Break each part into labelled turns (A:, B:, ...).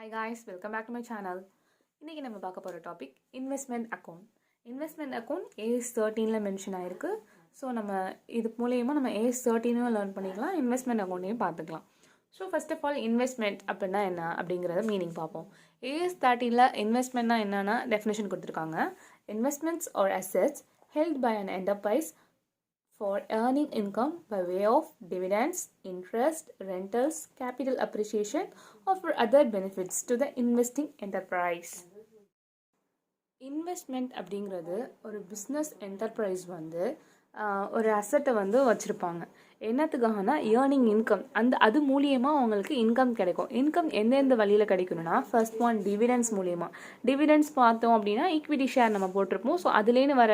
A: Hi guys, welcome back to my channel. இன்னைக்கு நம்ம பார்க்க போற topic investment account. Investment account AS 13ல மென்ஷன் ஆயிருக்கு. ஸோ நம்ம இது மூலமா நம்ம AS 13ம் லேர்ன் பண்ணிக்கலாம், இன்வெஸ்ட்மெண்ட் அக்கவுண்ட்டையும் பார்த்துக்கலாம். So first of all investment அப்படின்னா என்ன அப்படிங்கிறத மீனிங் பார்ப்போம். AS 13ல இன்வெஸ்ட்மெண்ட்னா என்னன்னா டெஃபினேஷன் கொடுத்துருக்காங்க. Investments are assets held by an enterprise for earning income by way of dividends, interest, rentals, capital appreciation, or for other benefits to the investing enterprise. Investment அப்படிங்கிறது ஒரு business enterprise வந்து ஒரு அசட்டை வந்து வச்சுருப்பாங்க. என்னத்துக்காகனா earning income, அது மூலியமாக அவங்களுக்கு இன்கம் கிடைக்கும். இன்கம் எந்தெந்த வழியில் கிடைக்கணும்னா ஃபர்ஸ்ட் ஒன் டிவிடெண்ட்ஸ் மூலியமாக. டிவிடெண்ட்ஸ் பார்த்தோம் அப்படின்னா ஈக்விட்டி ஷேர் நம்ம போட்டிருப்போம். ஸோ அதுலேன்னு வர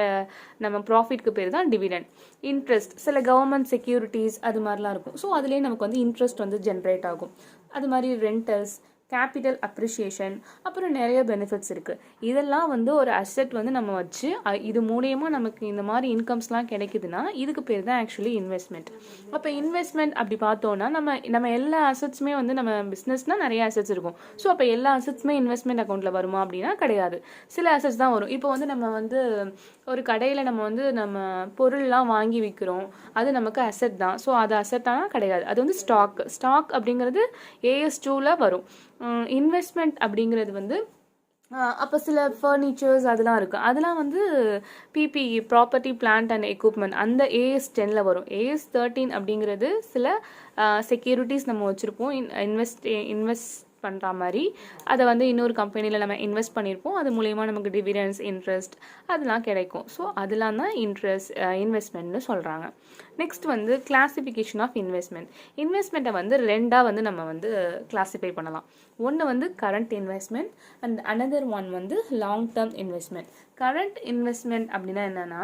A: நம்ம ப்ராஃபிட்க்கு பேர் தான் டிவிடெண்ட். இன்ட்ரெஸ்ட், சில கவர்மெண்ட் செக்யூரிட்டிஸ் அது மாதிரிலாம் இருக்கும். ஸோ அதுலேயே நமக்கு வந்து இன்ட்ரெஸ்ட் வந்து ஜென்ரேட் ஆகும். அது மாதிரி ரெண்டல்ஸ், கேபிட்டல் அப்ரிஷியேஷன், அப்புறம் நிறைய பெனிஃபிட்ஸ் இருக்குது. இதெல்லாம் வந்து ஒரு அசெட் வந்து நம்ம வச்சு இது மூலியமாக நமக்கு இந்த மாதிரி இன்கம்ஸ்லாம் கிடைக்குதுன்னா இதுக்கு பேர் தான் ஆக்சுவலி இன்வெஸ்ட்மெண்ட். அப்போ இன்வெஸ்ட்மெண்ட் அப்படி பார்த்தோன்னா நம்ம எல்லா அசெட்ஸுமே வந்து நம்ம பிஸ்னஸ்னால் நிறைய அசெட்ஸ் இருக்கும். ஸோ அப்போ எல்லா அசெட்ஸுமே இன்வெஸ்ட்மெண்ட் அக்கௌண்ட்டில் வருமா அப்படின்னா கிடையாது. சில அசெட்ஸ் தான் வரும். இப்போ வந்து நம்ம வந்து ஒரு கடையில் நம்ம பொருள்லாம் வாங்கி விற்கிறோம், அது நமக்கு அசெட் தான். ஸோ அது அசெட்டானா கிடையாது, அது வந்து ஸ்டாக் அப்படிங்கிறது AS 2ல வரும். இன்வெஸ்ட்மெண்ட் அப்படிங்கிறது வந்து அப்போ சில ஃபர்னிச்சர்ஸ் அதெல்லாம் இருக்குது. அதெல்லாம் வந்து PPE, property plant and equipment, அந்த AS 10ல் வரும். AS 13 அப்படிங்கிறது சில செக்யூரிட்டிஸ் நம்ம வச்சுருப்போம் இன்வெஸ்ட் பண்ணுற மாதிரி. அதை வந்து இன்னொரு கம்பெனியில் நம்ம இன்வெஸ்ட் பண்ணியிருப்போம். அது மூலயமா நமக்கு டிவிடெண்ட்ஸ், இன்ட்ரெஸ்ட் அதெல்லாம் கிடைக்கும். ஸோ அதெல்லாம் தான் இன்வெஸ்ட்மெண்ட்னு சொல்கிறாங்க. நெக்ஸ்ட் வந்து கிளாசிஃபிகேஷன் ஆஃப் இன்வெஸ்ட்மெண்ட். இன்வெஸ்ட்மெண்ட்டை வந்து ரெண்டாக வந்து நம்ம வந்து கிளாஸிஃபை பண்ணலாம். ஒன்று வந்து current investment and another one வந்து long term investment. Current investment அப்படின்னா என்னென்னா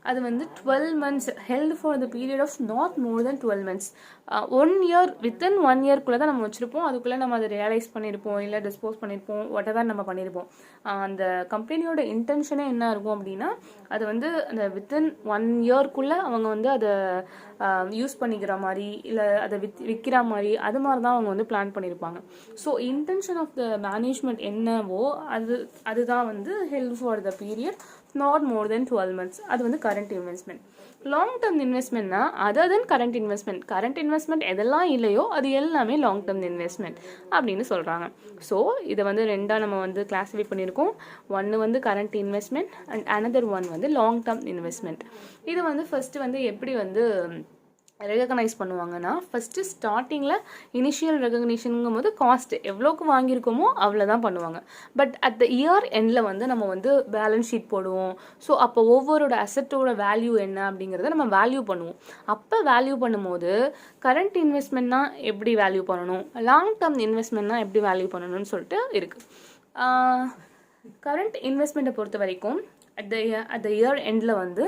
A: அது வந்து 12 months held for the period of not more than 12 months. 1 year, within 1 yearக்குள்ளே தான் நம்ம வச்சுருப்போம். அதுக்குள்ளே நம்ம அதை ரியலைஸ் பண்ணியிருப்போம், இல்லை டிஸ்போஸ் பண்ணியிருப்போம், வாட்டெவர் நம்ம பண்ணியிருப்போம். அந்த கம்பெனியோட இன்டென்ஷனே என்ன இருக்கும் அப்படின்னா அது வந்து அந்த வித்தின் 1 yearக்குள்ளே அவங்க வந்து அதை யூஸ் பண்ணிக்கிற மாதிரி, இல்லை அதை விற்கிற மாதிரி, அது மாதிரி தான் அவங்க வந்து பிளான் பண்ணியிருப்பாங்க. So intention of the management என்னவோ அதுதான் வந்து held for the period not more than 12 months. அது வந்து கரண்ட் இன்வெஸ்ட்மெண்ட். லாங் டேர்ம் இன்வெஸ்ட்மெண்ட்னா other than current investment. Current investment எதெல்லாம் இல்லையோ அது எல்லாமே லாங் டேர்ம் இன்வெஸ்ட்மெண்ட் அப்படின்னு சொல்கிறாங்க. ஸோ இதை வந்து ரெண்டாக நம்ம வந்து கிளாஸிஃபை பண்ணியிருக்கோம். ஒன்று வந்து current investment and another one வந்து லாங் டேர்ம் இன்வெஸ்ட்மெண்ட். இது வந்து ஃபர்ஸ்ட் வந்து எப்படி வந்து ரெகக்னைஸ் பண்ணுவாங்கன்னா ஃபஸ்ட்டு ஸ்டார்டிங்கில் இனிஷியல் ரெகக்னிஷனுங்கும் போது காஸ்ட் எவ்வளோக்கு வாங்கியிருக்கோமோ அவ்வளோதான் பண்ணுவாங்க. பட் அட் த இயர் எண்டில் வந்து நம்ம வந்து பேலன்ஸ் ஷீட் போடுவோம். ஸோ அப்போ ஒவ்வொருட அசட்டோட வேல்யூ என்ன அப்படிங்கிறத நம்ம வேல்யூ பண்ணுவோம். அப்போ வேல்யூ பண்ணும்போது கரண்ட் இன்வெஸ்ட்மெண்ட்னா எப்படி வேல்யூ பண்ணணும், லாங் டேர்ம் இன்வெஸ்ட்மெண்ட்னா எப்படி வேல்யூ பண்ணணும்னு சொல்லிட்டு இருக்குது. கரண்ட் இன்வெஸ்ட்மெண்ட்டை பொறுத்த வரைக்கும் அட் த இயர் எண்டில் வந்து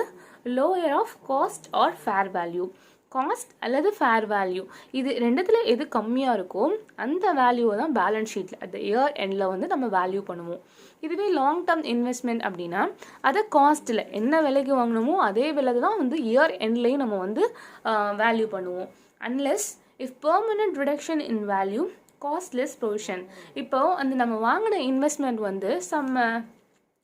A: lower of cost or fair value, cost அல்லது ஃபேர் வேல்யூ, இது ரெண்டுத்தில் எது கம்மியாக இருக்கோ அந்த வேல்யூவை தான் பேலன்ஸ் ஷீட்டில் அட் த இயர் எண்டில் வந்து நம்ம வேல்யூ பண்ணுவோம். இதுவே லாங் டேர்ம் இன்வெஸ்ட்மெண்ட் அப்படின்னா அதை காஸ்ட்டில் என்ன விலைக்கு வாங்கினோமோ அதே விலை தான் வந்து இயர் எண்ட்லேயும் நம்ம வந்து வேல்யூ பண்ணுவோம். Unless if permanent reduction in value costless provision. இப்போ அந்த நம்ம வாங்கின இன்வெஸ்ட்மெண்ட் வந்து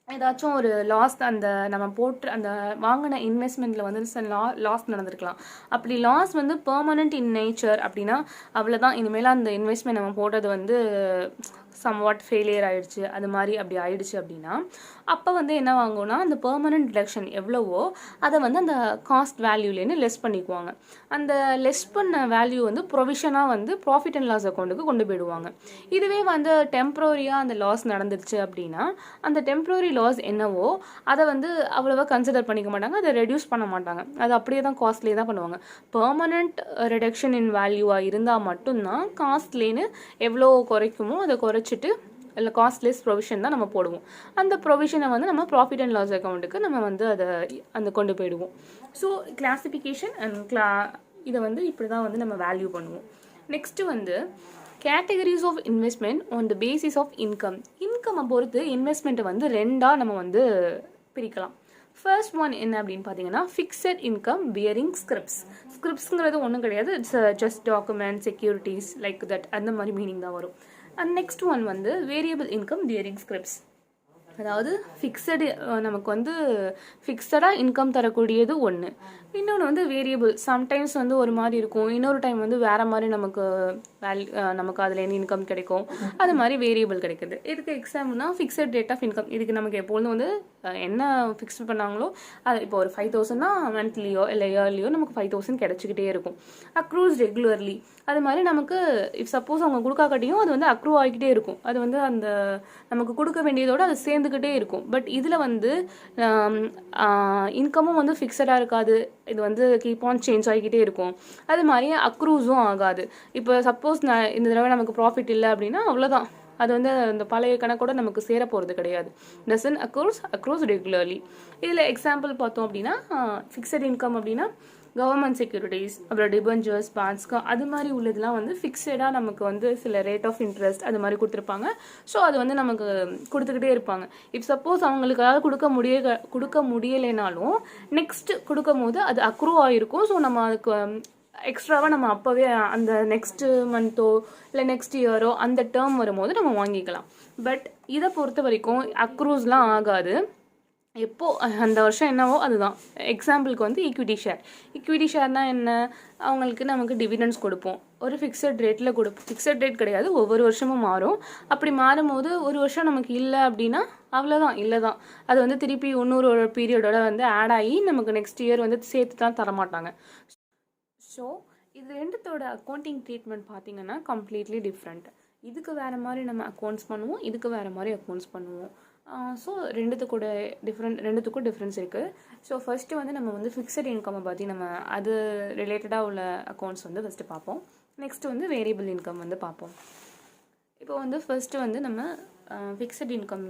A: ஏதாச்சும் ஒரு லாஸ், அந்த நம்ம போட்டு அந்த வாங்கின இன்வெஸ்ட்மெண்ட்டில் வந்து லாஸ் நடந்திருக்கலாம். அப்படி லாஸ் வந்து பெர்மனன்ட் இன் நேச்சர் அப்படின்னா அவ்வளோதான், இனிமேல் அந்த இன்வெஸ்ட்மெண்ட் நம்ம போட்டது வந்து சம்வாட் ஃபெயிலியர் ஆகிடுச்சு, அது மாதிரி அப்படி ஆயிடுச்சு அப்படின்னா அப்போ வந்து என்ன வாங்குவோம்னா அந்த பெர்மனன்ட் ரிடக்ஷன் எவ்வளவோ அதை வந்து அந்த காஸ்ட் வேல்யூலேருந்து லெஸ் பண்ணிக்குவாங்க. அந்த லெஸ் பண்ண வேல்யூ வந்து ப்ரொவிஷனாக வந்து ப்ராஃபிட் அண்ட் லாஸ் அக்கௌண்ட்டுக்கு கொண்டு போயிடுவாங்க. இதுவே வந்து டெம்ப்ரரியாக அந்த லாஸ் நடந்துருச்சு அப்படின்னா அந்த டெம்ப்ரரி லாஸ் என்னவோ அதை வந்து அவ்வளோவா கன்சிடர் பண்ணிக்க மாட்டாங்க, அதை ரெடியூஸ் பண்ண மாட்டாங்க, அது அப்படியே தான் காஸ்ட்லேயே தான் பண்ணுவாங்க. பெர்மனன்ட் ரிடக்ஷன் இன் வேல்யூவாக இருந்தால் மட்டும்தான் காஸ்ட்லேன்னு எவ்வளோ குறைக்குமோ அதை குறைச்சிட்டு இல்லை காஸ்ட்லெஸ் ப்ரொவிஷன் தான் நம்ம போடுவோம். அந்த ப்ரொவிஷனை வந்து நம்ம ப்ராஃபிட் அண்ட் லாஸ் அக்கௌண்ட்டுக்கு நம்ம வந்து அதை கொண்டு போயிடுவோம். ஸோ கிளாசிஃபிகேஷன் அண்ட் இதை வந்து இப்படி தான் வந்து நம்ம வேல்யூ பண்ணுவோம். நெக்ஸ்ட்டு வந்து categories of investment on the basis of income. இன்கம்மை பொறுத்து இன்வெஸ்ட்மெண்ட்டை வந்து ரெண்டாக நம்ம வந்து பிரிக்கலாம். ஃபர்ஸ்ட் ஒன் என்ன அப்படின்னு பார்த்தீங்கன்னா ஃபிக்ஸட் இன்கம் பியரிங் ஸ்கிரிப்ட்ஸ். ஸ்கிரிப்ட்ஸுங்கிறது ஒன்றும் கிடையாது, it's just document, securities like that, அந்த மாதிரி மீனிங் தான் வரும். அண்ட் நெக்ஸ்ட் ஒன் வந்து வேரியபிள் இன்கம் டியூரிங் ஸ்கிரிப்ட்ஸ். அதாவது ஃபிக்ஸடு நமக்கு வந்து ஃபிக்ஸடாக இன்கம் தரக்கூடியது ஒன்று. இன்னொன்று வந்து வேரியபிள், சம்டைம்ஸ் வந்து ஒரு மாதிரி இருக்கும், இன்னொரு டைம் வந்து வேறு மாதிரி நமக்கு நமக்கு அதில் என்ன இன்கம் கிடைக்கும், அது மாதிரி வேரியபிள் கிடைக்குது. இதுக்கு எக்ஸாம்பிள்னா ஃபிக்ஸட் ரேட் ஆஃப் இன்கம். இதுக்கு நமக்கு எப்பொழுதும் வந்து என்ன ஃபிக்ஸ் பண்ணாங்களோ அது இப்போ ஒரு 5,000னா மந்த்லியோ இல்லை இயர்லியோ நமக்கு 5,000 கிடைச்சிக்கிட்டே இருக்கும். அக்ரூஸ் ரெகுலர்லி, அது மாதிரி நமக்கு இஃப் சப்போஸ் அவங்க கொடுக்காட்டியும் அது வந்து அக்ரூ ஆகிக்கிட்டே இருக்கும். அது வந்து அந்த நமக்கு கொடுக்க வேண்டியதோடு அது சேர்ந்துக்கிட்டே இருக்கும். பட் இதில் வந்து இன்கமும் வந்து ஃபிக்ஸடாக இருக்காது, இது வந்து கீப் ஆன் சேஞ்ச் ஆகிக்கிட்டே இருக்கும். அது மாதிரி அக்ரூஸும் ஆகாது. இப்போ சப்போஸ் இந்த தடவை நமக்கு ப்ராஃபிட் இல்லை அப்படின்னா அவ்வளோதான், அது வந்து அந்த பழைய கணக்கோட நமக்கு சேர போகிறது கிடையாது. Doesn't accrues regularly. இதில் எக்ஸாம்பிள் பார்த்தோம் அப்படின்னா ஃபிக்ஸட் இன்கம் அப்படின்னா கவர்மெண்ட் செக்யூரிட்டிஸ், அப்புறம் டிபெஞ்சர்ஸ், பான்ஸ்க்கு, அது மாதிரி உள்ளதுலாம் வந்து ஃபிக்ஸடாக நமக்கு வந்து சில ரேட் ஆஃப் இன்ட்ரெஸ்ட் அது மாதிரி கொடுத்துருப்பாங்க. ஸோ அது வந்து நமக்கு கொடுத்துக்கிட்டே இருப்பாங்க. இப் சப்போஸ் அவங்களுக்கு ஏதாவது கொடுக்க முடியலைனாலும் நெக்ஸ்ட் கொடுக்கும் போது அது அக்ரூ ஆகிருக்கும். ஸோ நம்ம அதுக்கு எக்ஸ்ட்ராவாக நம்ம அப்போவே அந்த நெக்ஸ்ட் மந்த்தோ இல்லை நெக்ஸ்ட் இயரோ அந்த டேர்ம் வரும்போது நம்ம வாங்கிக்கலாம். பட் இதை பொறுத்த வரைக்கும் அக்ரூஸ்லாம் ஆகாது. எப்போ அந்த வருஷம் என்னவோ அதுதான். எக்ஸாம்பிளுக்கு வந்து ஈக்விட்டி ஷேர்னால் என்ன, அவங்களுக்கு நமக்கு டிவிடெண்ட்ஸ் கொடுப்போம், ஒரு ஃபிக்ஸட் ரேட்டில் கொடுப்போம். ஃபிக்ஸட் ரேட் கிடையாது, ஒவ்வொரு வருஷமும் மாறும். அப்படி மாறும்போது ஒரு வருஷம் நமக்கு இல்லை அப்படின்னா அவ்வளோதான், இல்லை தான். அது வந்து திருப்பி இன்னொரு ஒரு பீரியடோட வந்து ஆட் ஆகி நமக்கு நெக்ஸ்ட் இயர் வந்து சேர்த்து தான் தரமாட்டாங்க. ஸோ இது ரெண்டுத்தோட அக்கௌண்டிங் ட்ரீட்மெண்ட் பார்த்திங்கன்னா கம்ப்ளீட்லி டிஃப்ரெண்ட். இதுக்கு வேறு மாதிரி நம்ம அக்கௌண்ட்ஸ் பண்ணுவோம், இதுக்கு வேறு மாதிரி அக்கௌண்ட்ஸ் பண்ணுவோம். ஸோ ரெண்டுத்துக்கும் டிஃப்ரென்ஸ் இருக்குது. ஸோ ஃபஸ்ட்டு வந்து நம்ம வந்து ஃபிக்ஸட் இன்கம்மை பற்றி நம்ம அது ரிலேட்டடாக உள்ள அக்கௌண்ட்ஸ் வந்து ஃபஸ்ட்டு பார்ப்போம். நெக்ஸ்ட்டு வந்து வேரியபிள் இன்கம் வந்து பார்ப்போம். இப்போ வந்து ஃபஸ்ட்டு வந்து நம்ம ஃபிக்ஸட் இன்கம்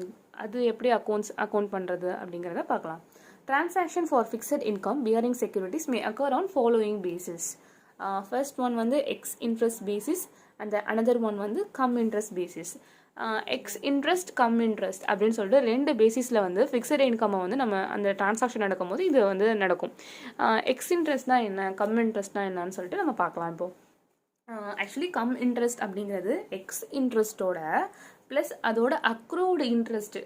A: அது எப்படி அக்கௌண்ட் பண்ணுறது அப்படிங்கிறத பார்க்கலாம். Transaction for fixed income bearing securities may occur on following basis. First one வந்து X interest basis and another one வந்து cum interest basis. X interest cum interest அப்படின்னு சொல்லிட்டு ரெண்டு பேசிஸில் வந்து ஃபிக்ஸட் இன்கம்மை வந்து நம்ம அந்த டிரான்சாக்ஷன் நடக்கும்போது இது வந்து நடக்கும். எக்ஸ் இன்ட்ரெஸ்ட்னா என்ன, கம் இன்ட்ரெஸ்ட்னா என்னன்னு சொல்லிட்டு நம்ம பார்க்கலாம். இப்போது ஆக்சுவலி கம் இன்ட்ரெஸ்ட் அப்படிங்கிறது எக்ஸ் இன்ட்ரெஸ்ட்டோட ப்ளஸ் அதோட அக்ரூவ்டு இன்ட்ரெஸ்ட்டு,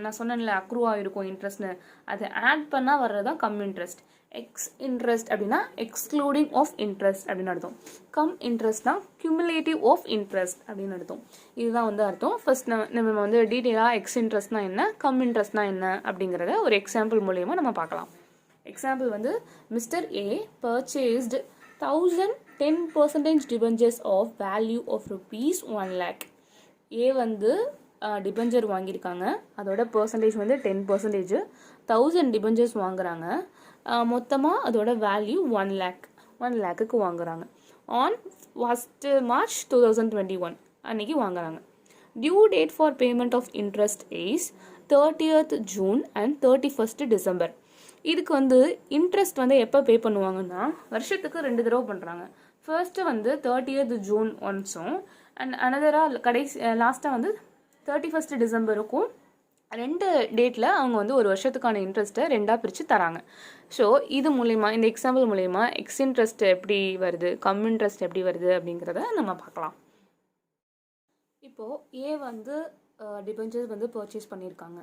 A: நான் சொன்னேன்ல அக்ரூ ஆகிருக்கும் இன்ட்ரெஸ்ட்னு, அதை ஆட் பண்ணால் வர்றது தான் கம் இன்ட்ரெஸ்ட். எக்ஸ் இன்ட்ரெஸ்ட் அப்படின்னா எக்ஸ்க்ளூடிங் ஆஃப் இன்ட்ரெஸ்ட் அப்படின்னு அர்த்தம். கம் இன்ட்ரெஸ்ட் தான் கியூமுலேட்டிவ் ஆஃப் இன்ட்ரெஸ்ட் அப்படின்னு அர்த்தம். இதுதான் வந்து அர்த்தம். ஃபர்ஸ்ட் நம்ம வந்து டீட்டெயிலாக எக்ஸ் இன்ட்ரெஸ்ட்னா என்ன, கம் இன்ட்ரெஸ்ட்னா என்ன அப்படிங்கிறத ஒரு எக்ஸாம்பிள் மூலயமா நம்ம பார்க்கலாம். எக்ஸாம்பிள் வந்து mister A purchased 1010% debentures of value of rupees 1 lakh. ஏ வந்து டிபெஞ்சர் வாங்கியிருக்காங்க, அதோட பர்சன்டேஜ் வந்து 10%. 1000 டிபெஞ்சர்ஸ் வாங்குறாங்க, மொத்தமாக அதோட வேல்யூ 1 லேக்குக்கு வாங்குறாங்க. ஆன் 1st March 2021 அன்னைக்கு வாங்குறாங்க. Due date for payment of interest is 30th June and 31st December. இதுக்கு வந்து இன்ட்ரெஸ்ட் வந்து எப்போ பே பண்ணுவாங்கன்னா வருஷத்துக்கு 2 தடவை பண்ணுறாங்க. ஃபர்ஸ்ட்டு வந்து 30th June ஒன்ஸும் அண்ட் அனதராக லாஸ்ட்டாக வந்து 31st Decemberக்கும் 2 டேட்டில் அவங்க வந்து ஒரு வருஷத்துக்கான இன்ட்ரெஸ்ட்டை 2ஆக பிரித்து தராங்க. ஸோ இது மூலயமா இந்த எக்ஸாம்பிள் மூலயமா எக்ஸ் இன்ட்ரெஸ்ட் எப்படி வருது, கம் இன்ட்ரெஸ்ட் எப்படி வருது அப்படிங்கிறத நம்ம பார்க்கலாம். இப்போது ஏ வந்து டிபெஞ்சர்ஸ் வந்து பர்ச்சேஸ் பண்ணியிருக்காங்க,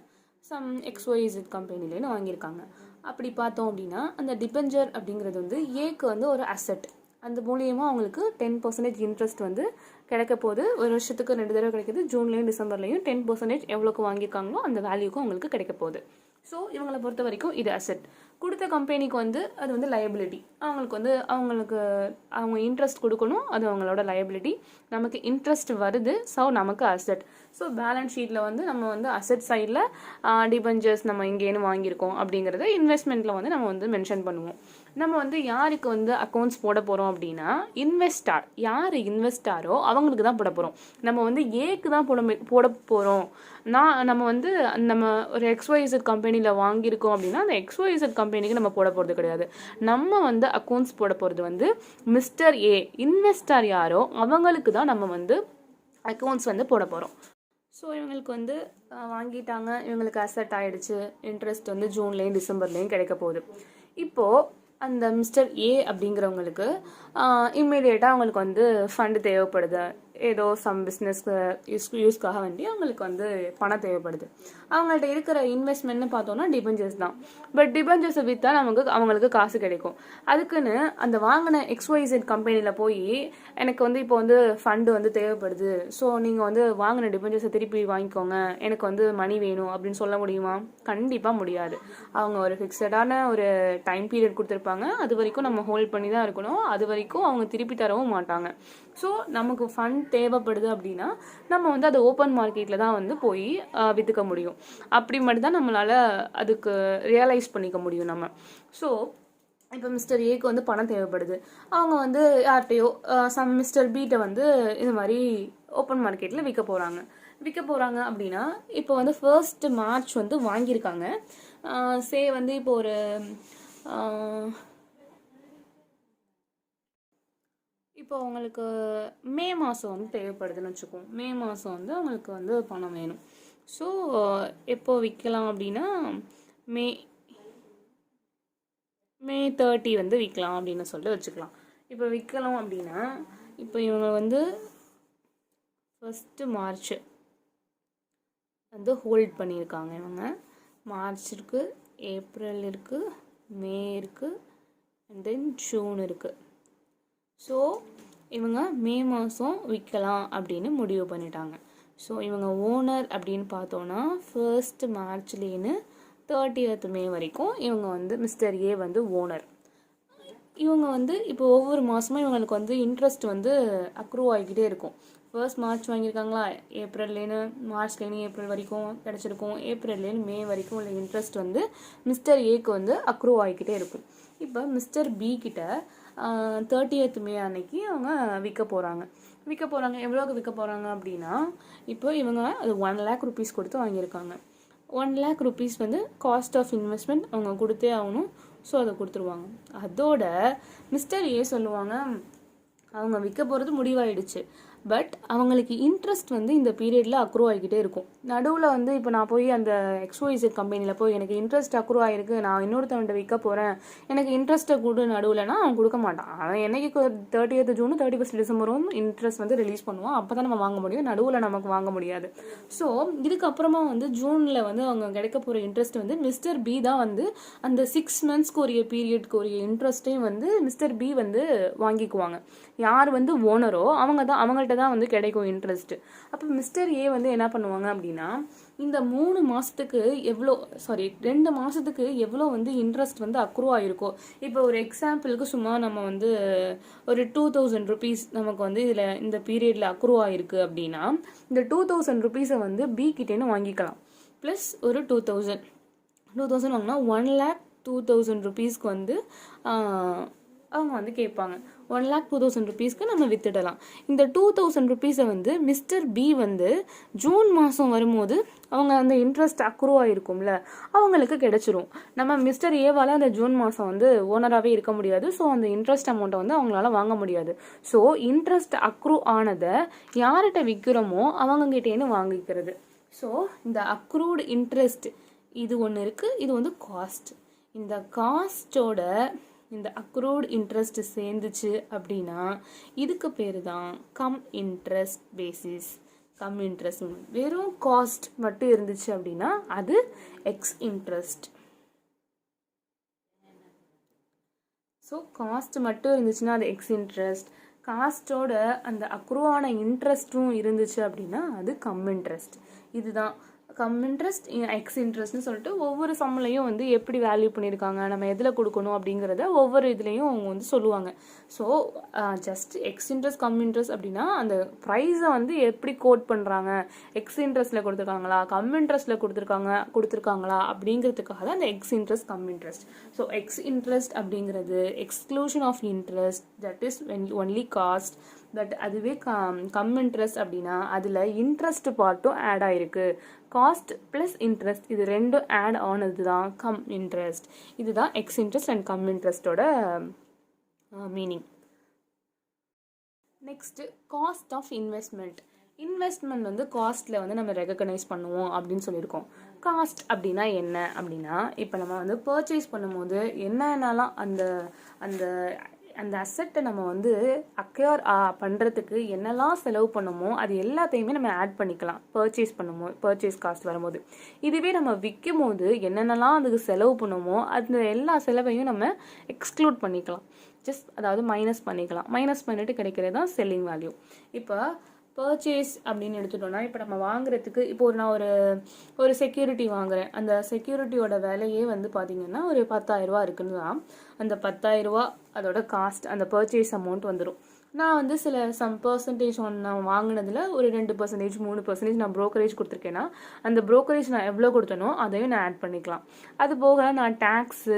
A: சம் XYZ கம்பெனிலேன்னு வாங்கியிருக்காங்க. அப்படி பார்த்தோம் அப்படின்னா அந்த டிபெஞ்சர் அப்படிங்கிறது வந்து ஏக்கு வந்து ஒரு அசெட், அந்த மூலியமாக அவங்களுக்கு 10% இன்ட்ரெஸ்ட் வந்து கிடைக்க போது. ஒரு வருஷத்துக்கு 2 தடவை கிடைக்கிது, ஜூன்லேயும் டிசம்பர்லேயும் 10% எவ்வளோக்கு வாங்கியிருக்காங்களோ அந்த வேல்யூக்கும் அவங்களுக்கு கிடைக்க போகுது. ஸோ இவங்களை பொறுத்த வரைக்கும் இது அசெட். கொடுத்த கம்பெனிக்கு வந்து அது வந்து லயபிலிட்டி, அவங்க இன்ட்ரெஸ்ட் கொடுக்கணும், அது அவங்களோட லயபிலிட்டி. நமக்கு இன்ட்ரெஸ்ட் வருது, ஸோ நமக்கு அசெட். ஸோ பேலன்ஸ் ஷீட்டில் வந்து நம்ம வந்து அசெட் சைடில் டிபெஞ்சர்ஸ் நம்ம இங்கேன்னு வாங்கியிருக்கோம் அப்படிங்கிறத இன்வெஸ்ட்மெண்ட்டில் வந்து நம்ம வந்து மென்ஷன் பண்ணுவோம். நம்ம வந்து யாருக்கு வந்து அக்கௌண்ட்ஸ் போட போகிறோம் அப்படின்னா இன்வெஸ்டார், யார் இன்வெஸ்டாரோ அவங்களுக்கு தான் போட போகிறோம். நம்ம வந்து ஏக்கு தான் போட போகிறோம். நம்ம வந்து நம்ம ஒரு XYZ கம்பெனியில் வாங்கியிருக்கோம் அப்படின்னா அந்த XYZ கம்பெனிக்கு நம்ம போட போகிறது கிடையாது. நம்ம வந்து அக்கௌண்ட்ஸ் போட போகிறது வந்து மிஸ்டர் ஏ, இன்வெஸ்டார் யாரோ அவங்களுக்கு தான் நம்ம வந்து அக்கௌண்ட்ஸ் வந்து போட போகிறோம். ஸோ இவங்களுக்கு வந்து வாங்கிட்டாங்க, இவங்களுக்கு அசெட் ஆகிடுச்சு, இன்ட்ரெஸ்ட் வந்து ஜூன்லேயும் டிசம்பர்லேயும் கிடைக்க போகுது. இப்போது அந்த மிஸ்டர் ஏ அப்படிங்கிறவங்களுக்கு இம்மிடியேட்டாக அவங்களுக்கு வந்து ஃபண்டு தேவைப்படுது. ஏதோ சம் பிஸ்னஸ்க்கு யூஸ்க்காக வேண்டி அவங்களுக்கு வந்து பணம் தேவைப்படுது. அவங்கள்ட்ட இருக்கிற இன்வெஸ்ட்மெண்ட்னு பார்த்தோன்னா டிபெஞ்சர்ஸ் தான். பட் டிபெஞ்சர்ஸை விற்றா அவங்களுக்கு காசு கிடைக்கும். அதுக்குன்னு அந்த வாங்கின XYZ கம்பெனியில் போய் எனக்கு வந்து இப்போ வந்து ஃபண்டு வந்து தேவைப்படுது, ஸோ நீங்கள் வந்து வாங்கின டிபெஞ்சர்ஸை திருப்பி வாங்கிக்கோங்க, எனக்கு வந்து மணி வேணும் அப்படின்னு சொல்ல முடியுமா? கண்டிப்பாக முடியாது. அவங்க ஒரு ஃபிக்ஸடான ஒரு டைம் பீரியட் கொடுத்துருப்பாங்க, அது வரைக்கும் நம்ம ஹோல்ட் பண்ணி தான் இருக்கணும், அது வரைக்கும் அவங்க திருப்பி தரவும் மாட்டாங்க. ஸோ நமக்கு ஃபண்ட் தேவைப்படுது அப்படின்னா நம்ம வந்து அதை ஓப்பன் மார்க்கெட்டில் தான் வந்து போய் விற்றுக்க முடியும். அப்படி மட்டும் தான் நம்மளால் அதுக்கு ரியலைஸ் பண்ணிக்க முடியும் நம்ம. ஸோ இப்போ மிஸ்டர் ஏக்கு வந்து பணம் தேவைப்படுது, அவங்க வந்து யார்கிட்டையோ மிஸ்டர் பீட்டை வந்து இது மாதிரி ஓப்பன் மார்க்கெட்டில் விற்க போகிறாங்க அப்படின்னா இப்போ வந்து 1st மார்ச் வந்து வாங்கியிருக்காங்க. வந்து இப்போ ஒரு இப்போ அவங்களுக்கு மே மாதம் வந்து தேவைப்படுதுன்னு வச்சுக்கோம். மே மாதம் வந்து அவங்களுக்கு வந்து பணம் வேணும். ஸோ எப்போ விற்கலாம் அப்படின்னா மே 30 வந்து விற்கலாம் அப்படின்னு சொல்லிட்டு வச்சுக்கலாம். இப்போ விற்கலாம் அப்படின்னா இப்போ இவங்க வந்து 1st மார்ச் வந்து ஹோல்ட் பண்ணியிருக்காங்க. இவங்க மார்ச் இருக்குது, ஏப்ரல் இருக்குது, மே இருக்குது, அண்ட் தென் ஜூன் இருக்குது. ஸோ இவங்க மே மாதம் விற்கலாம் அப்படின்னு முடிவு பண்ணிட்டாங்க. ஸோ இவங்க ஓனர் அப்படின்னு பார்த்தோன்னா 1st மார்ச்லேன்னு 30th மே வரைக்கும் இவங்க வந்து மிஸ்டர் ஏ வந்து ஓனர். இவங்க வந்து இப்போ ஒவ்வொரு மாதமும் இவங்களுக்கு வந்து இன்ட்ரெஸ்ட் வந்து அக்ரூவ் ஆகிக்கிட்டே இருக்கும். 1st மார்ச் வாங்கியிருக்காங்களா, ஏப்ரல்லேன்னு மார்ச்லேருந்து ஏப்ரல் வரைக்கும் கிடச்சிருக்கும், ஏப்ரல்லேருந்து மே வரைக்கும் உள்ள இன்ட்ரெஸ்ட் வந்து மிஸ்டர் ஏக்கு வந்து அக்ரூவ் ஆகிக்கிட்டே இருக்கும். இப்போ மிஸ்டர் பி கிட்ட 30th மே அன்னைக்கு அவங்க விற்க போகிறாங்க. எவ்வளோக்கு விற்க போகிறாங்க அப்படின்னா இப்போ இவங்க அது 1 lakh rupees கொடுத்து வாங்கியிருக்காங்க. 1 lakh rupees வந்து காஸ்ட் ஆஃப் இன்வெஸ்ட்மெண்ட் அவங்க கொடுத்தே ஆகணும். ஸோ அதை கொடுத்துருவாங்க. அதோட மிஸ்டர் ஏ சொல்லுவாங்க, அவங்க விற்க போகிறது முடிவாயிடுச்சு, பட் அவங்களுக்கு இன்ட்ரெஸ்ட் வந்து இந்த பீரியடில் அக்ரூவ் ஆகிக்கிட்டே இருக்கும். நடுவில் வந்து இப்போ நான் போய் அந்த XYZ கம்பெனியில் போய் எனக்கு இன்ட்ரெஸ்ட் அக்ரூவ் ஆகிருக்கு, நான் இன்னொருத்தவன்ட்ட விற்க போகிறேன், எனக்கு இன்ட்ரெஸ்ட்டை கொடு நடுவில்னா அவன் கொடுக்க மாட்டான். அவன் என்னைக்கு 30th ஜூன் 31st டிசம்பரும் இன்ட்ரெஸ்ட் வந்து ரிலீஸ் பண்ணுவான். அப்போ தான் நம்ம வாங்க முடியும், நடுவில் நமக்கு வாங்க முடியாது. ஸோ இதுக்கப்புறமா வந்து ஜூனில் வந்து அவங்க கிடைக்க போகிற இன்ட்ரெஸ்ட் வந்து மிஸ்டர் பி தான் வந்து அந்த 6 monthsக்கு ஒரு பீரியட்க்கு ஒரு இன்ட்ரெஸ்ட்டையும் வந்து மிஸ்டர் பி வந்து வாங்கிக்குவாங்க. யார் வந்து ஓனரோ அவங்கள்ட்ட தான் வந்து கிடைக்கும் இன்ட்ரெஸ்ட். அப்போ மிஸ்டர் ஏ வந்து என்ன பண்ணுவாங்க அப்படின்னா இந்த 2 மாதத்துக்கு எவ்வளோ வந்து இன்ட்ரெஸ்ட் வந்து அக்ரூவ் ஆகிருக்கோ, இப்போ ஒரு எக்ஸாம்பிளுக்கு சும்மா நம்ம வந்து ஒரு 2000 rupees நமக்கு வந்து இதில் இந்த பீரியடில் அக்ரூவ் ஆகிருக்கு அப்படின்னா இந்த 2000 rupees-ஐ வந்து பி கிட்டேன்னு வாங்கிக்கலாம். ப்ளஸ் ஒரு 2000 வாங்கினா 1,02,000 rupees-க்கு வந்து அவங்க வந்து கேட்பாங்க. 1,02,000 rupees-க்கு நம்ம வித்துடலாம். இந்த 2,000 rupees-ஐ வந்து மிஸ்டர் பி வந்து ஜூன் மாதம் வரும்போது அவங்க அந்த இன்ட்ரெஸ்ட் அக்ரூவ் ஆகிருக்கும்ல அவங்களுக்கு கிடைச்சிரும். நம்ம மிஸ்டர் ஏவால் அந்த ஜூன் மாதம் வந்து ஓனராகவே இருக்க முடியாது. ஸோ அந்த இன்ட்ரெஸ்ட் அமௌண்ட்டை வந்து அவங்களால வாங்க முடியாது. ஸோ இன்ட்ரெஸ்ட் அக்ரூவ் ஆனதை யார்கிட்ட விற்கிறோமோ அவங்ககிட்டேன்னு வாங்கிக்கிறது. ஸோ இந்த அக்ரூவ்டு இன்ட்ரெஸ்ட் இது ஒன்று இருக்குது, இது வந்து காஸ்ட். இந்த காஸ்டோட இந்த அக்ரூவ்டு இன்ட்ரெஸ்ட் சேர்ந்துச்சு அப்படின்னா இதுக்கு பேர் தான் cum interest basis. Come interest வெறும் காஸ்ட் மட்டும் இருந்துச்சு அப்படின்னா அது எக்ஸ் இன்ட்ரெஸ்ட். ஸோ காஸ்ட் மட்டும் இருந்துச்சுன்னா அது எக்ஸ் இன்ட்ரெஸ்ட், காஸ்டோட அந்த அக்ரூவான இன்ட்ரெஸ்ட்டும் இருந்துச்சு அப்படின்னா அது கம் இன்ட்ரெஸ்ட். இதுதான் கம் இன்ட்ரெஸ்ட், எக்ஸ் இன்ட்ரெஸ்ட்னு சொல்லிட்டு ஒவ்வொரு சம்லையும் வந்து எப்படி வேல்யூ பண்ணியிருக்காங்க, நம்ம எதில் கொடுக்கணும் அப்படிங்கிறத ஒவ்வொரு இதுலேயும் அவங்க வந்து சொல்லுவாங்க. So just X interest cum interest அப்படின்னா அந்த ப்ரைஸை வந்து எப்படி கோட் பண்ணுறாங்க, எக்ஸ் இன்ட்ரெஸ்ட்டில் கொடுத்துருக்காங்களா கம் இன்ட்ரெஸ்ட்டில் கொடுத்துருக்காங்களா அப்படிங்கிறதுக்காக தான் அந்த ex interest cum interest. So ex interest அப்படிங்கிறது exclusion of interest, that is only cost. But அதுவே கம் இன்ட்ரெஸ்ட் அப்படின்னா அதில் இன்ட்ரெஸ்ட் பார்ட்டும் ஆட் ஆகிருக்கு. காஸ்ட் ப்ளஸ் இன்ட்ரெஸ்ட் இது ரெண்டும் ஆட் ஆனது தான் கம் இன்ட்ரெஸ்ட். இதுதான் எக்ஸ் இன்ட்ரெஸ்ட் அண்ட் கம் இன்ட்ரெஸ்டோட meaning. Next cost of investment. Investment வந்து காஸ்ட்டில் வந்து நம்ம ரெகக்னைஸ் பண்ணுவோம் அப்படின்னு சொல்லியிருக்கோம். காஸ்ட் அப்படின்னா என்ன அப்படின்னா இப்போ நம்ம வந்து பர்ச்சேஸ் பண்ணும்போது என்னென்னலாம் அந்த அந்த அந்த அசெட்டை நம்ம வந்து அக்யூர் பண்ணுறதுக்கு என்னெல்லாம் செலவு பண்ணுமோ அது எல்லாத்தையுமே நம்ம ஆட் பண்ணிக்கலாம் பர்ச்சேஸ் காஸ்ட் வரும்போது. இதுவே நம்ம விற்கும் போது என்னென்னலாம் அதுக்கு செலவு பண்ணுமோ அந்த எல்லா செலவையும் நம்ம எக்ஸ்க்ளூட் பண்ணிக்கலாம். அதாவது மைனஸ் பண்ணிக்கலாம். மைனஸ் பண்ணிட்டு கிடைக்கிறது தான் செல்லிங் வேல்யூ. இப்போ பர்ச்சேஸ் அப்படின்னு எடுத்துட்டோம்னா, இப்போ நம்ம வாங்குறதுக்கு இப்போ நான் ஒரு செக்யூரிட்டி வாங்குறேன். அந்த செக்யூரிட்டியோட விலையே வந்து பார்த்தீங்கன்னா ஒரு 10,000 ரூபா இருக்குன்னு தான். அந்த 10,000 ரூபா அதோட காஸ்ட், அந்த பர்ச்சேஸ் அமௌண்ட் வந்துடும். நான் வந்து சம் பர்சன்டேஜ் நான் வாங்கினதில் ஒரு 2%, 3% நான் ப்ரோக்கரேஜ் கொடுத்துருக்கேன்னா அந்த ப்ரோக்கரேஜ் நான் எவ்வளோ கொடுத்தனோ அதையும் நான் ஆட் பண்ணிக்கலாம். அது போக நான் டேக்ஸு,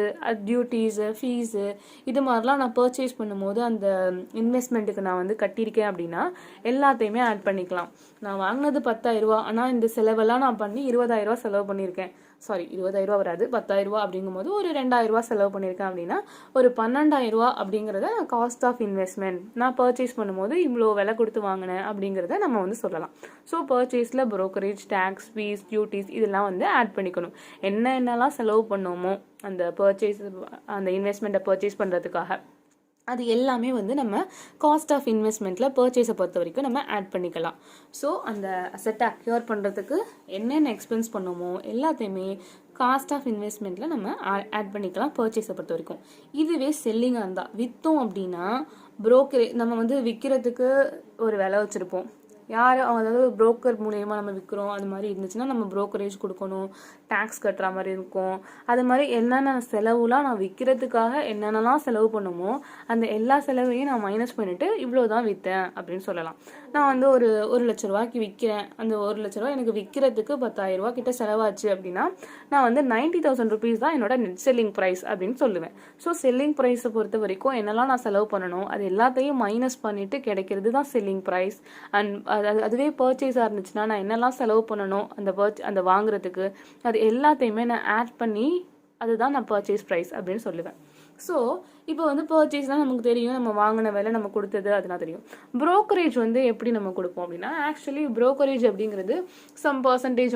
A: டியூட்டிஸு, ஃபீஸு இது மாதிரிலாம் நான் பர்ச்சேஸ் பண்ணும்போது அந்த இன்வெஸ்ட்மெண்ட்டுக்கு நான் வந்து கட்டியிருக்கேன் அப்படின்னா எல்லாத்தையுமே ஆட் பண்ணிக்கலாம். நான் வாங்கினது 10,000 ரூபா, ஆனால் இந்த செலவெல்லாம் நான் பண்ணி 20,000 ரூபா செலவு பண்ணியிருக்கேன். 20,000 ரூபா வராது, 10,000 ரூபா அப்படிங்கும்போது ஒரு 2,000 ரூபா செலவு பண்ணியிருக்கேன் அப்படின்னா ஒரு 12,000 ரூபா அப்படிங்கிறத காஸ்ட் ஆஃப் இன்வெஸ்ட்மெண்ட், நான் பர்ச்சேஸ் பண்ணும்போது இவ்வளோ விலை கொடுத்து வாங்கினேன் அப்படிங்கிறத நம்ம வந்து சொல்லலாம். ஸோ பர்ச்சேஸில் ப்ரோக்கரேஜ், டேக்ஸ், ஃபீஸ், டியூட்டிஸ் இதெல்லாம் வந்து ஆட் பண்ணிக்கணும். என்னென்னலாம் செலவு பண்ணோமோ அந்த இன்வெஸ்ட்மெண்ட்டை பர்ச்சேஸ் பண்ணுறதுக்காக அது எல்லாமே வந்து நம்ம காஸ்ட் ஆஃப் இன்வெஸ்ட்மெண்ட்டில் பர்ச்சேஸை பொறுத்த வரைக்கும் நம்ம ஆட் பண்ணிக்கலாம். ஸோ அந்த அசெட்டை அக்யூர் பண்ணுறதுக்கு என்னென்ன எக்ஸ்பென்ஸ் பண்ணுமோ எல்லாத்தையுமே காஸ்ட் ஆஃப் இன்வெஸ்ட்மெண்ட்டில் நம்ம ஆட் பண்ணிக்கலாம் பர்ச்சேஸை பொறுத்த வரைக்கும். இதுவே செல்லிங்காக இருந்தால் விற்றோம் அப்படின்னா நம்ம வந்து விற்கிறதுக்கு ஒரு விலை வச்சுருப்போம். அதாவது புரோக்கர் மூலயமா நம்ம விற்கிறோம் அது மாதிரி இருந்துச்சுன்னா நம்ம ப்ரோக்கரேஜ் கொடுக்கணும், டேக்ஸ் கட்டுற மாதிரி இருக்கும். அது மாதிரி என்னென்ன செலவுலாம் நான் விற்கிறதுக்காக என்னென்னலாம் செலவு பண்ணுமோ அந்த எல்லா செலவையும் நான் மைனஸ் பண்ணிவிட்டு இவ்வளோ தான் விற்றேன் அப்படின்னு சொல்லலாம். நான் வந்து ஒரு லட்ச ரூபாய்க்கு விற்கிறேன். அந்த 1 லட்ச ரூபா எனக்கு விற்கிறதுக்கு 10,000 ரூபா கிட்ட செலவாச்சு அப்படின்னா நான் வந்து 90,000 ருபீஸ் தான் என்னோட நெட் செல்லிங் ப்ரைஸ் அப்படின்னு சொல்லுவேன். ஸோ செல்லிங் ப்ரைஸை பொறுத்த வரைக்கும் என்னெல்லாம் நான் செலவு பண்ணணும் அது எல்லாத்தையும் மைனஸ் பண்ணிட்டு கிடைக்கிறது தான் செல்லிங் ப்ரைஸ். அண்ட் அதுவே பர்ச்சேஸாக இருந்துச்சுன்னா நான் என்னெல்லாம் செலவு பண்ணணும் அந்த வாங்குறதுக்கு அது எல்லாத்தையுமே நான் ஆட் பண்ணி அதுதான் நான் பர்ச்சேஸ் ப்ரைஸ் அப்படின்னு சொல்லுவேன். ஸோ இப்போ வந்து பர்ச்சேஸ்லாம் நமக்கு தெரியும், நம்ம வாங்கின விலை நம்ம கொடுத்தது அதெல்லாம் தெரியும். ப்ரோக்கரேஜ் வந்து எப்படி நம்ம கொடுப்போம் அப்படின்னா, ஆக்சுவலி ப்ரோக்கரேஜ் அப்படிங்கிறது சம் பர்சன்டேஜ்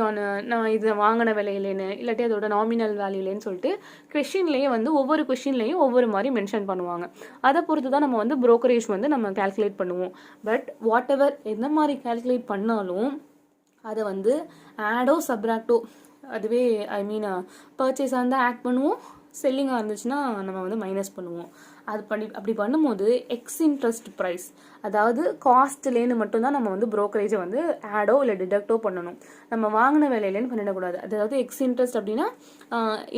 A: நான் இதை வாங்கின விலையிலேன்னு இல்லாட்டி அதோட நாமினல் வேல்யூலேன்னு சொல்லிட்டு கொஷின்லேயே வந்து ஒவ்வொரு கொஷின்லேயும் ஒவ்வொரு மாதிரி மென்ஷன் பண்ணுவாங்க. அதை பொறுத்து தான் நம்ம வந்து ப்ரோக்கரேஜ் வந்து நம்ம கால்குலேட் பண்ணுவோம். பட் வாட் எவர் எந்த மாதிரி கால்குலேட் பண்ணாலும் அதை வந்து ஆடோ சப்ராக்டோ, அதுவே பர்ச்சேஸாக இருந்தால் ஆட் பண்ணுவோம், செல்லிங்காக இருந்துச்சுன்னா நம்ம வந்து மைனஸ் பண்ணுவோம். அப்படி பண்ணும்போது எக்ஸ் இன்ட்ரெஸ்ட் ப்ரைஸ், அதாவது காஸ்ட்லேன்னு மட்டும்தான் நம்ம வந்து ப்ரோக்கரேஜை வந்து ஆடோ இல்லை டிடக்டோ பண்ணணும். நம்ம வாங்கின விலையிலேன்னு பண்ணிடக்கூடாது. அதாவது எக்ஸ் இன்ட்ரெஸ்ட் அப்படின்னா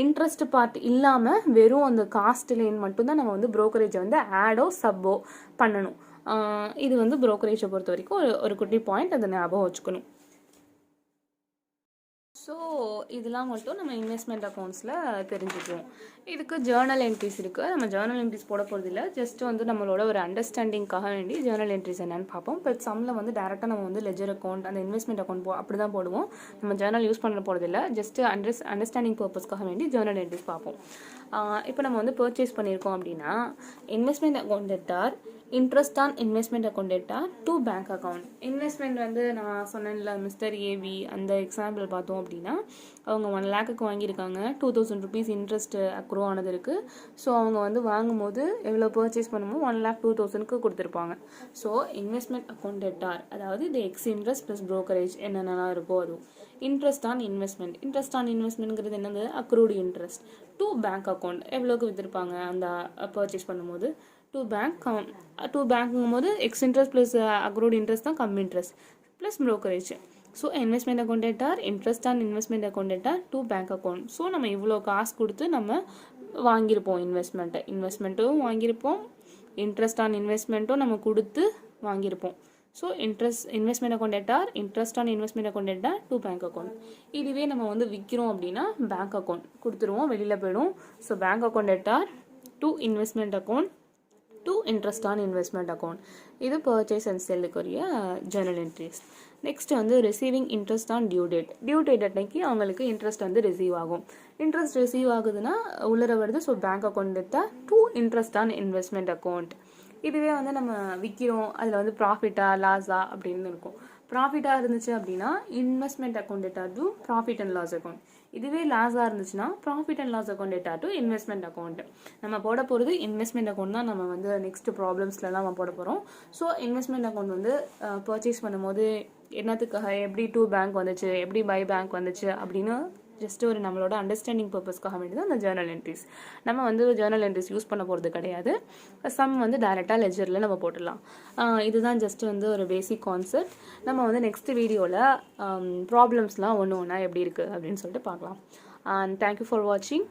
A: இன்ட்ரெஸ்ட் பார்ட் இல்லாமல் வெறும் அந்த காஸ்ட்லேன்னு மட்டும்தான் நம்ம வந்து ப்ரோக்கரேஜை வந்து ஆடோ சப்போ பண்ணணும். இது வந்து ப்ரோக்கரேஜை பொறுத்த வரைக்கும் ஒரு குட்டி பாயிண்ட், அதை ஞாபகம் வச்சுக்கணும். ஸோ இதெல்லாம் மட்டும் நம்ம இன்வெஸ்ட்மெண்ட் அக்கௌண்ட்ஸில் தெரிஞ்சுக்குவோம். இதுக்கு ஜேர்னல் என்ட்ரிஸ் இருக்குது. நம்ம ஜேர்னல் என்ட்ரிஸ் போட போகிறது இல்லை, ஜஸ்ட் வந்து நம்மளோட ஒரு அண்டர்ஸ்டாண்டிங்காக வேண்டி ஜேர்னல் என்ட்ரிஸ் என்னென்னு பார்ப்போம். பட் சம்மில் வந்து டேரெக்டாக நம்ம வந்து லெஜர் அக்கௌண்ட், அந்த இன்வெஸ்ட்மெண்ட் அக்கௌண்ட் அப்படி தான் போடுவோம். நம்ம ஜேர்னல் யூஸ் பண்ண போகிறது இல்லை, ஜஸ்ட் அண்டர்ஸ்டாண்டிங் பர்பஸ்க்காக வேண்டி ஜேர்னல் என்ட்ரிஸ் பார்ப்போம். இப்போ நம்ம வந்து பர்ச்சேஸ் பண்ணியிருக்கோம் அப்படின்னா investment account debtor, interest on investment account debtor to bank account. Investment வந்து நான் சொன்னேன்ல மிஸ்டர் ஏவி, அந்த எக்ஸாம்பிள் பார்த்தோம் அப்படின்னா அவங்க 1 லேக்குக்கு வாங்கியிருக்காங்க, 2,000 ருபீஸ் இன்ட்ரெஸ்ட் அக்ரூ ஆனது இருக்குது. ஸோ அவங்க வந்து வாங்கும்போது எவ்வளோ பர்ச்சேஸ் பண்ணுமோ 1,02,000க்கு கொடுத்துருப்பாங்க. ஸோ இன்வெஸ்ட்மெண்ட் அக்கௌண்ட் டெட்டார், அதாவது இது எக்ஸ் இன்ட்ரெஸ்ட் ப்ளஸ் ப்ரோக்கரேஜ் என்னென்னலாம் இருக்கோ அதுவும். இன்ட்ரெஸ்ட் ஆன் இன்வெஸ்ட்மெண்ட்ங்கிறது என்னது, accrued interest to bank account, எவ்வளோக்கு விற்றுருப்பாங்க அந்த பர்ச்சேஸ் பண்ணும்போது டு பேங்க்குங்கும் போது X interest plus accrued interest தான் cum interest plus brokerage. So investment account debtor, interest on investment account debtor to bank account. So நம்ம இவ்வளோ காசு கொடுத்து நம்ம வாங்கியிருப்போம், இன்வெஸ்ட்மெண்ட்டும் வாங்கியிருப்போம், இன்ட்ரெஸ்ட் ஆன் இன்வெஸ்ட்மெண்ட்டும் நம்ம கொடுத்து வாங்கியிருப்போம். So investment account debtor, interest on investment account debtor to bank account. இதுவே நம்ம வந்து விற்கிறோம் அப்படின்னா பேங்க் அக்கௌண்ட் கொடுத்துருவோம், வெளியில் போயிடும். So bank account debtor to investment account to interest on investment account. இது பர்ச்சேஸ் அண்ட் செல்லுக்குரிய ஜேர்னல் என்ட்ரிஸ். நெக்ஸ்ட் வந்து receiving interest on due date அன்னைக்கு அவங்களுக்கு இன்ட்ரெஸ்ட் வந்து ரிசீவ் ஆகும். இன்ட்ரெஸ்ட் ரிசீவ் ஆகுதுன்னா உள்ளர வருது. So bank account debtor to interest on investment account. இதுவே வந்து நம்ம விற்கிறோம், அதில் வந்து ப்ராஃபிட்டா லாஸா அப்படின்னு இருக்கும். ப்ராஃபிட்டாக இருந்துச்சு அப்படின்னா investment account data to profit and loss account. இதுவே லாஸாக இருந்துச்சுன்னா profit and loss account data to investment account. நம்ம போட போகிறது இன்வெஸ்ட்மெண்ட் அக்கௌண்ட் தான் நம்ம வந்து நெக்ஸ்ட் ப்ராப்ளம்ஸ்லாம் நம்ம போட போகிறோம். ஸோ இன்வெஸ்ட்மெண்ட் அக்கௌண்ட் வந்து பர்ச்சேஸ் பண்ணும்போது என்னத்துக்காக, எப்படி டு பேங்க் வந்துச்சு, எப்படி பை பேங்க் வந்துச்சு அப்படின்னு ஜஸ்ட் ஒரு நம்மளோட அண்டர்ஸ்டாண்டிங் பர்பஸ்க்காக வேண்டியது அந்த ஜேர்னல் என்ட்ரிஸ். நம்ம வந்து ஜேர்னல் என்ட்ரிஸ் யூஸ் பண்ண போகிறது கிடையாது. சம் வந்து டைரெக்டாக லெஜரில் நம்ம போட்டுடலாம். இதுதான் ஜஸ்ட் வந்து ஒரு பேசிக் கான்செப்ட். நம்ம வந்து நெக்ஸ்ட் வீடியோவில் ப்ராப்ளம்ஸ்லாம் ஒன்று ஒன்றா எப்படி இருக்குது அப்படின்னு சொல்லிட்டு பார்க்கலாம். அண்ட் தேங்க்யூ ஃபார் வாட்சிங்.